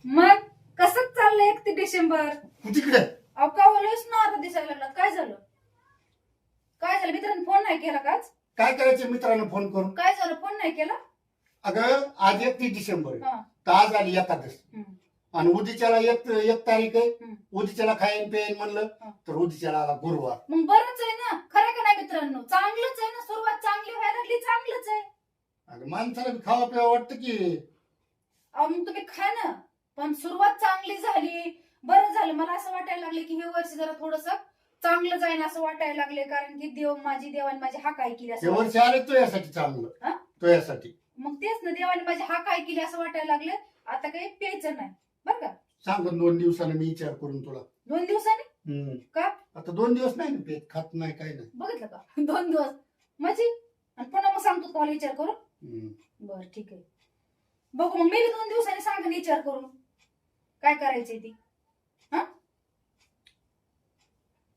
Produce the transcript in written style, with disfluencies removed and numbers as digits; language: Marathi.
मग कसं चाललंय 31 डिसेंबर? तिकडे अहो का बोलूच ना आता दिसायला लागला. काय झालं? काय झालं? मित्रांनी फोन नाही केला काच? काय करायचं मित्रांनो फोन करून? काय झालं? फोन नाही केला? अगं आज 31 डिसेंबर आहे. हा. तर आज आली एकादश आणि उद्याच्याला एक तारीख आहे. हम्म. उद्याच्याला खाईन पेन म्हणलं हा. तर उद्याच्याला आला गुरुवार. मग बरंच आहे ना. खरं का नाही मित्रांनो? चांगलंच आहे ना. सुरुवात चांगली व्हायला लागली, चांगलंच आहे. अगं माणसाला बी खावा पिवा वाटतं की. अहो मग तुम्ही खा ना, पण सुरुवात चांगली झाली, बरं झालं. मला असं वाटायला लागले की हे वर्ष जरा थोडस चांगलं जाईन असं वाटायला लागले, कारण की देवाने माझी हाक ऐकली हे असं वर्ष आले तो यासाठी चांगलं. हा? तो यासाठी मग तेच ना, देवाने माझी हाक ऐकली असं वाटायला लागले. आता काही प्यायचं नाही बरं का. सांगून 2 दिवसानं मी विचार करून तुला. 2 दिवसांनी का? आता 2 दिवस नाही ना पेत, खात नाही काय नाही. बघितलं का? 2 दिवस माझी. आणि पुन्हा मग सांगतो तुम्हाला विचार करून. बरं ठीक आहे, बघू मग मी 2 दिवसांनी सांगेन विचार करून काय करायचंय ती.